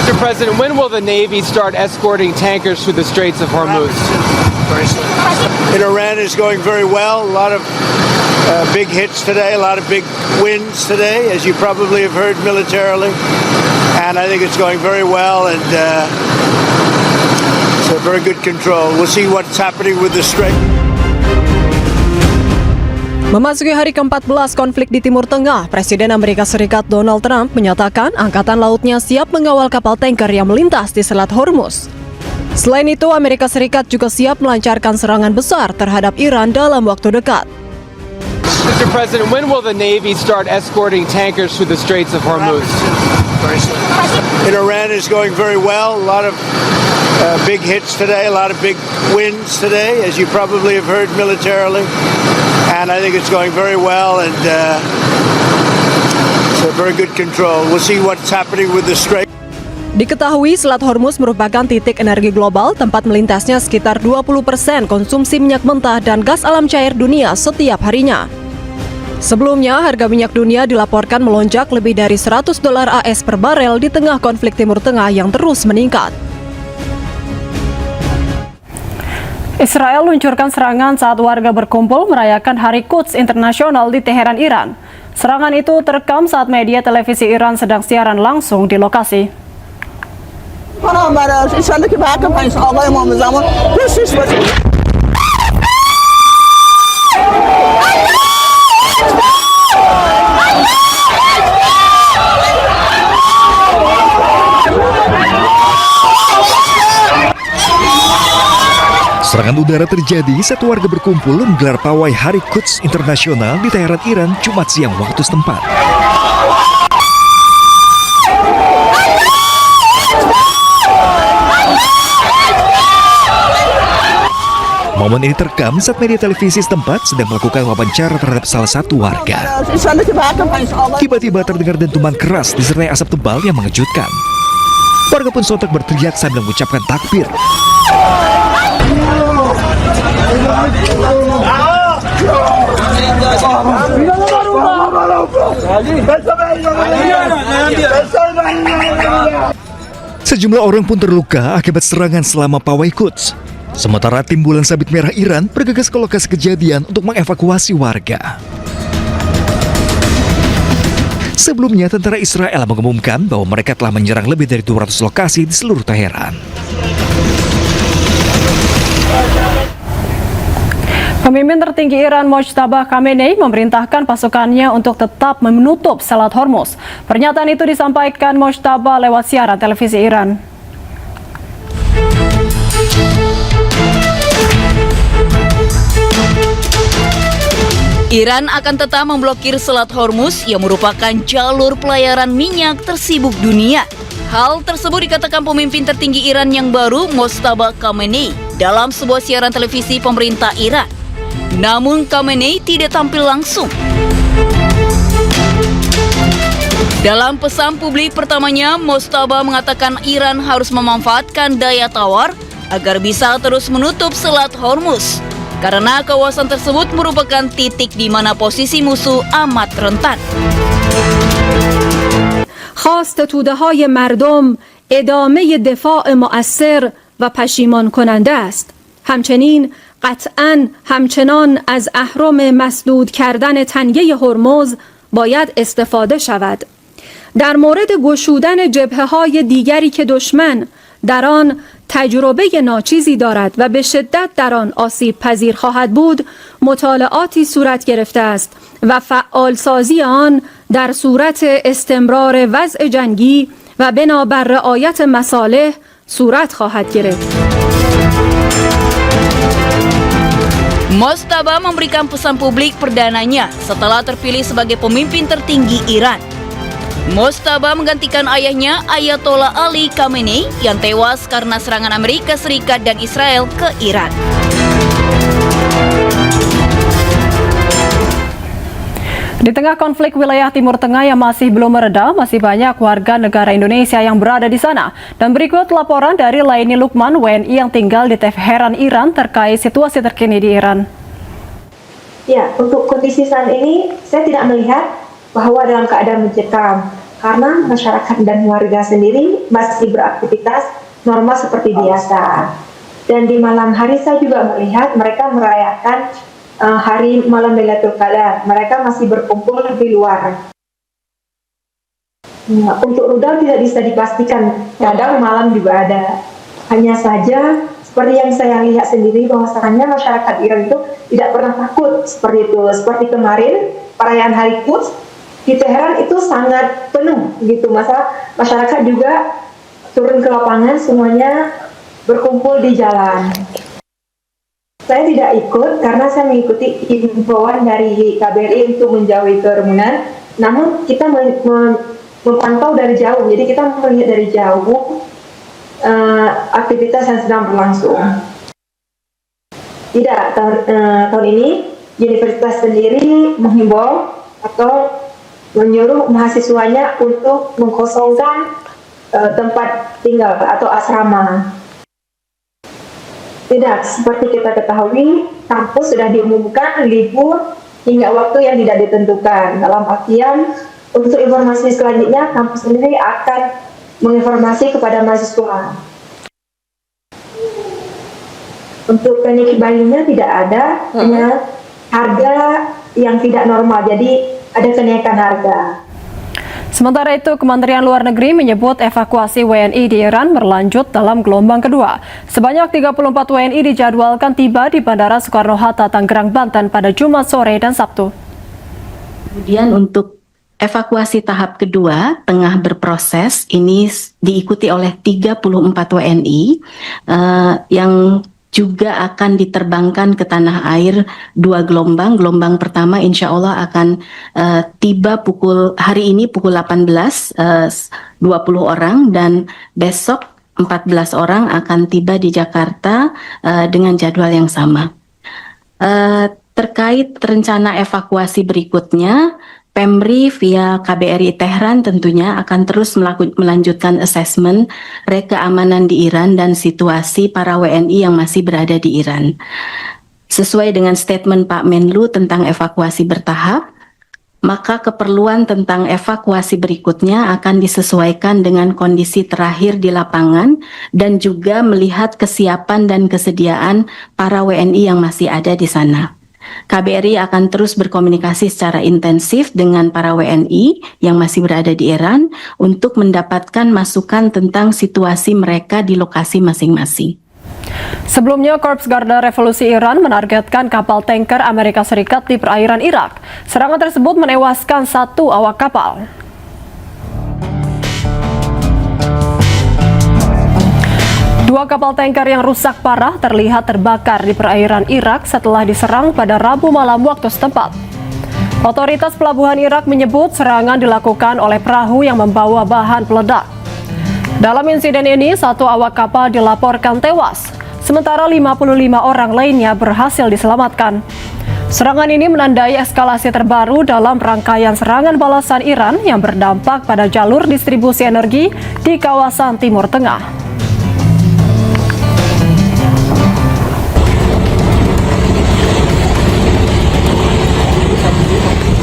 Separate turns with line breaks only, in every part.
Mr. President, when will the Navy start escorting tankers through the Straits of Hormuz?
In Iran is going very well. A lot of big hits today, a lot of big wins today, as you probably have heard militarily. And I think it's going very well, and it's a very good control. We'll see what's happening with the Strait.
Memasuki hari ke-14 konflik di Timur Tengah, Presiden Amerika Serikat Donald Trump menyatakan angkatan lautnya siap mengawal kapal tanker yang melintas di Selat Hormuz. Selain itu, Amerika Serikat juga siap melancarkan serangan besar terhadap Iran dalam waktu dekat.
Mr. President, when will the Navy start escorting tankers through the Straits of Hormuz?
In Iran is going very well. A lot of big hits today, a lot of big wins today, as you probably have heard militarily. And I think it's going very well, and it's a very good control. We'll see what's happening with the Strait.
Diketahui Selat Hormuz merupakan titik energi global tempat melintasnya sekitar 20% konsumsi minyak mentah dan gas alam cair dunia setiap harinya. Sebelumnya, harga minyak dunia dilaporkan melonjak lebih dari $100 AS per barel di tengah konflik Timur Tengah yang terus meningkat. Israel luncurkan serangan saat warga berkumpul merayakan Hari Quds Internasional di Teheran, Iran. Serangan itu terekam saat media televisi Iran sedang siaran langsung di lokasi.
Serangan udara terjadi saat warga berkumpul menggelar pawai Hari Quds Internasional di Teheran, Iran, Jumat siang waktu setempat. Momen ini terekam saat media televisi setempat sedang melakukan wawancara terhadap salah satu warga. Tiba-tiba terdengar dentuman keras disertai asap tebal yang mengejutkan. Warga pun sontak berteriak sambil mengucapkan takbir. Sejumlah orang pun terluka akibat serangan selama pawai Quds. Sementara timbulan sabit merah Iran bergegas ke lokasi kejadian untuk mengevakuasi warga. Sebelumnya, tentara Israel mengumumkan bahwa mereka telah menyerang lebih dari 200 lokasi di seluruh Teheran.
Pemimpin tertinggi Iran Mojtaba Khamenei memerintahkan pasukannya untuk tetap menutup Selat Hormuz. Pernyataan itu disampaikan Mojtaba lewat siaran televisi Iran.
Iran akan tetap memblokir Selat Hormuz yang merupakan jalur pelayaran minyak tersibuk dunia. Hal tersebut dikatakan pemimpin tertinggi Iran yang baru, Mojtaba Khamenei, dalam sebuah siaran televisi pemerintah Iran. Namun Khamenei tidak tampil langsung. Dalam pesan publik pertamanya, Mojtaba mengatakan Iran harus memanfaatkan daya tawar agar bisa terus menutup Selat Hormuz. Karena kawasan tersebut merupakan titik di mana posisi musuh amat rentan.
خواست توده‌های مردم ادامه دفاع مؤثر و پشیمان کننده است. همچنین قطعاً همچنان از اهرم مسدود کردن تنگه هرمز باید استفاده شود. در مورد گشودن جبهه‌های دیگری که دشمن در آن تجربه ناچیزی دارد و به شدت در آن آسیب پذیر خواهد بود، مطالعاتی صورت گرفته است و فعالسازی آن در صورت استمرار وضع جنگی و بنابر رعایت مصالح صورت خواهد گرفت.
Mojtaba memberikan pesan publik perdananya setelah terpilih sebagai pemimpin tertinggi Iran. Mojtaba menggantikan ayahnya Ayatollah Ali Khamenei yang tewas karena serangan Amerika Serikat dan Israel ke Iran.
Di tengah konflik wilayah Timur Tengah yang masih belum mereda, masih banyak warga negara Indonesia yang berada di sana. Dan berikut laporan dari Laini Lukman, WNI yang tinggal di Teheran, Iran, terkait situasi terkini di Iran.
Ya, untuk kondisi saat ini saya tidak melihat bahwa dalam keadaan mencekam. karena masyarakat dan warga sendiri masih beraktivitas normal seperti biasa. Dan di malam hari saya juga melihat mereka merayakan hari malam Lailatul Qadar. Mereka masih berkumpul di luar. Untuk rudal tidak bisa dipastikan, kadang malam juga ada. Hanya saja seperti yang saya lihat sendiri bahwasannya masyarakat Iran itu tidak pernah takut seperti itu. Seperti kemarin perayaan Hari Quds di Teheran itu sangat penuh gitu. Masyarakat juga turun ke lapangan, semuanya berkumpul di jalan. Saya tidak ikut karena saya mengikuti himbauan dari KBRI untuk menjauhi kerumunan. Namun kita memantau dari jauh, jadi kita melihat dari jauh aktivitas yang sedang berlangsung. Tidak, tahun ini universitas sendiri menghimbau atau menyuruh mahasiswanya untuk mengkosongkan tempat tinggal atau asrama. Tidak, seperti kita ketahui, kampus sudah diumumkan libur hingga waktu yang tidak ditentukan. Dalam artian, untuk informasi selanjutnya, kampus sendiri akan menginformasi kepada mahasiswa. Untuk klinik bayinya tidak ada, hanya harga yang tidak normal, jadi ada kenaikan harga.
Sementara itu, Kementerian Luar Negeri menyebut evakuasi WNI di Iran berlanjut dalam gelombang kedua. Sebanyak 34 WNI dijadwalkan tiba di Bandara Soekarno-Hatta, Tangerang, Banten pada Jumat sore dan Sabtu.
Kemudian untuk evakuasi tahap kedua tengah berproses, ini diikuti oleh 34 WNI yang juga akan diterbangkan ke tanah air 2 gelombang. Gelombang pertama insya Allah akan tiba hari ini pukul 18, 20 orang, dan besok 14 orang akan tiba di Jakarta dengan jadwal yang sama. Terkait rencana evakuasi berikutnya, Pemri via KBRI Tehran tentunya akan terus melanjutkan asesmen keamanan di Iran dan situasi para WNI yang masih berada di Iran. Sesuai dengan statement Pak Menlu tentang evakuasi bertahap, maka keperluan tentang evakuasi berikutnya akan disesuaikan dengan kondisi terakhir di lapangan dan juga melihat kesiapan dan kesediaan para WNI yang masih ada di sana. KBRI akan terus berkomunikasi secara intensif dengan para WNI yang masih berada di Iran untuk mendapatkan masukan tentang situasi mereka di lokasi masing-masing.
Sebelumnya, Korps Garda Revolusi Iran menargetkan kapal tanker Amerika Serikat di perairan Irak. Serangan tersebut menewaskan 1 awak kapal. Dua kapal tanker yang rusak parah terlihat terbakar di perairan Irak setelah diserang pada Rabu malam waktu setempat. Otoritas pelabuhan Irak menyebut serangan dilakukan oleh perahu yang membawa bahan peledak. Dalam insiden ini, 1 awak kapal dilaporkan tewas, sementara 55 orang lainnya berhasil diselamatkan. Serangan ini menandai eskalasi terbaru dalam rangkaian serangan balasan Iran yang berdampak pada jalur distribusi energi di kawasan Timur Tengah.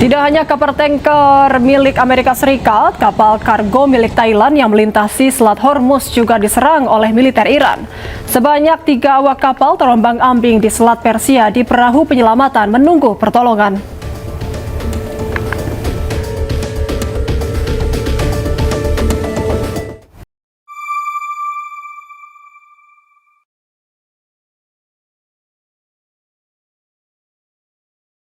Tidak hanya kapal tanker milik Amerika Serikat, kapal kargo milik Thailand yang melintasi Selat Hormuz juga diserang oleh militer Iran. Sebanyak 3 awak kapal terombang-ambing di Selat Persia di perahu penyelamatan menunggu pertolongan.